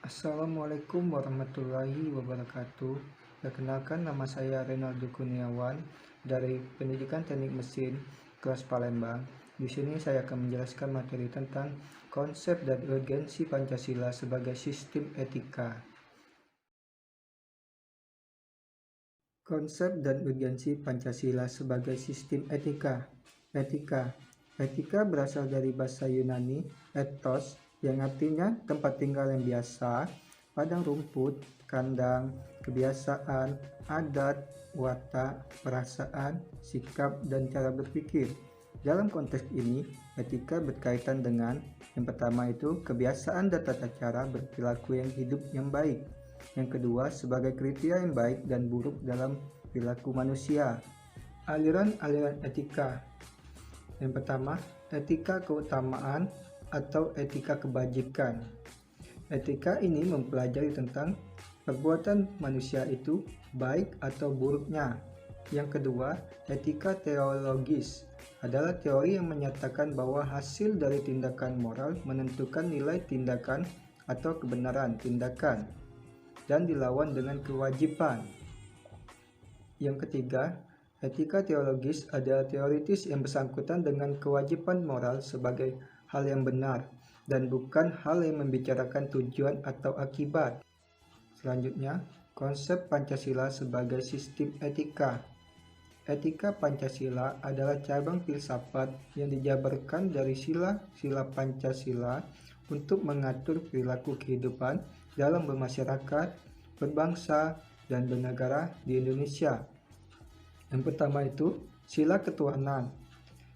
Assalamualaikum warahmatullahi wabarakatuh. Perkenalkan, nama saya Renaldo Kurniawan dari Pendidikan Teknik Mesin kelas Palembang. Di sini saya akan menjelaskan materi tentang konsep dan urgensi Pancasila sebagai sistem etika. Konsep dan urgensi Pancasila sebagai sistem etika. Etika berasal dari bahasa Yunani ethos, yang artinya tempat tinggal yang biasa, padang rumput, kandang, kebiasaan, adat, watak, perasaan, sikap, dan cara berpikir. Dalam konteks ini, etika berkaitan dengan yang pertama itu kebiasaan dan tata cara berperilaku yang hidup yang baik. Yang kedua, sebagai kriteria yang baik dan buruk dalam perilaku manusia. Aliran-aliran etika. Yang pertama, etika keutamaan atau etika kebajikan. Etika ini mempelajari tentang perbuatan manusia itu baik atau buruknya. Yang kedua, etika teologis adalah teori yang menyatakan bahwa hasil dari tindakan moral menentukan nilai tindakan atau kebenaran tindakan dan dilawan dengan kewajiban. Yang ketiga, etika teologis adalah teoritis yang bersangkutan dengan kewajiban moral sebagai hal yang benar dan bukan hal yang membicarakan tujuan atau akibat. Selanjutnya, konsep Pancasila sebagai sistem etika. Etika Pancasila adalah cabang filsafat yang dijabarkan dari sila-sila Pancasila untuk mengatur perilaku kehidupan dalam bermasyarakat, berbangsa, dan bernegara di Indonesia. Yang pertama itu sila ketuhanan,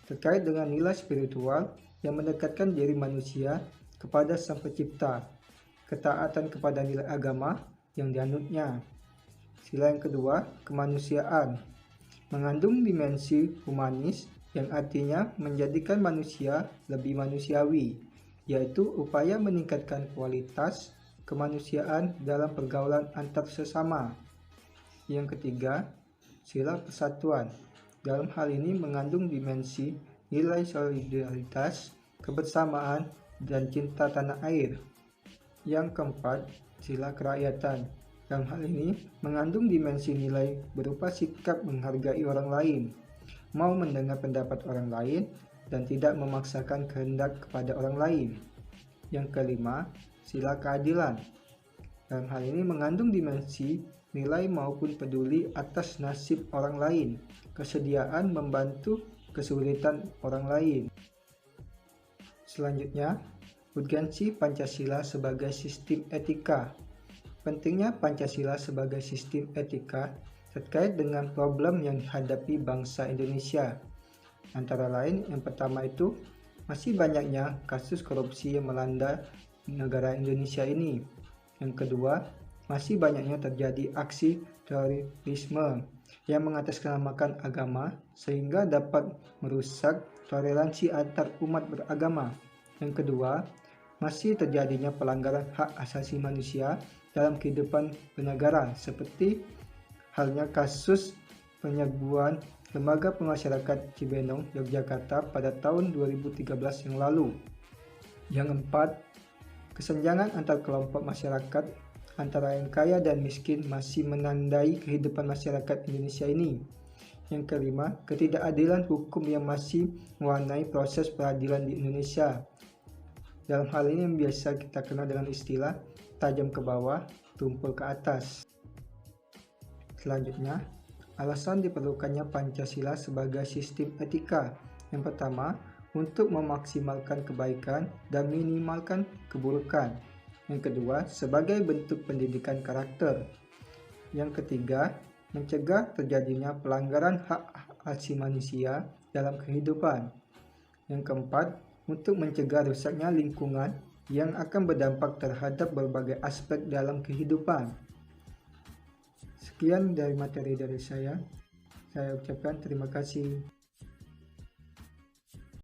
terkait dengan nilai spiritual yang mendekatkan diri manusia kepada Sang Pencipta, ketaatan kepada nilai agama yang dianutnya. Sila yang kedua, kemanusiaan, mengandung dimensi humanis yang artinya menjadikan manusia lebih manusiawi, yaitu upaya meningkatkan kualitas kemanusiaan dalam pergaulan antar sesama. Yang ketiga, sila persatuan. Dalam hal ini mengandung dimensi nilai solidaritas, kebersamaan, dan cinta tanah air. Yang keempat, sila kerakyatan. Dalam hal ini mengandung dimensi nilai berupa sikap menghargai orang lain, mau mendengar pendapat orang lain, dan tidak memaksakan kehendak kepada orang lain. Yang kelima, sila keadilan. Dalam hal ini mengandung dimensi nilai maupun peduli atas nasib orang lain, kesediaan membantu kesulitan orang lain. Selanjutnya, urgensi Pancasila sebagai sistem etika. Pentingnya Pancasila sebagai sistem etika terkait dengan problem yang dihadapi bangsa Indonesia. Antara lain, yang pertama itu masih banyaknya kasus korupsi yang melanda negara Indonesia ini. Yang kedua, masih banyaknya terjadi aksi terorisme yang mengatasnamakan agama sehingga dapat merusak toleransi antar umat beragama. Yang kedua, masih terjadinya pelanggaran hak asasi manusia dalam kehidupan bernegara seperti halnya kasus penyerbuan Lembaga Pemasyarakatan Cibinong, Yogyakarta pada tahun 2013 yang lalu. Yang keempat, kesenjangan antar kelompok masyarakat antara yang kaya dan miskin masih menandai kehidupan masyarakat Indonesia ini. Yang kelima, ketidakadilan hukum yang masih mewarnai proses peradilan di Indonesia. Dalam hal ini yang biasa kita kenal dengan istilah tajam ke bawah, tumpul ke atas. Selanjutnya, alasan diperlukannya Pancasila sebagai sistem etika. Yang pertama, untuk memaksimalkan kebaikan dan minimalkan keburukan. Yang kedua, sebagai bentuk pendidikan karakter. Yang ketiga, mencegah terjadinya pelanggaran hak asasi manusia dalam kehidupan. Yang keempat, untuk mencegah rusaknya lingkungan yang akan berdampak terhadap berbagai aspek dalam kehidupan. Sekian dari materi dari saya ucapkan terima kasih.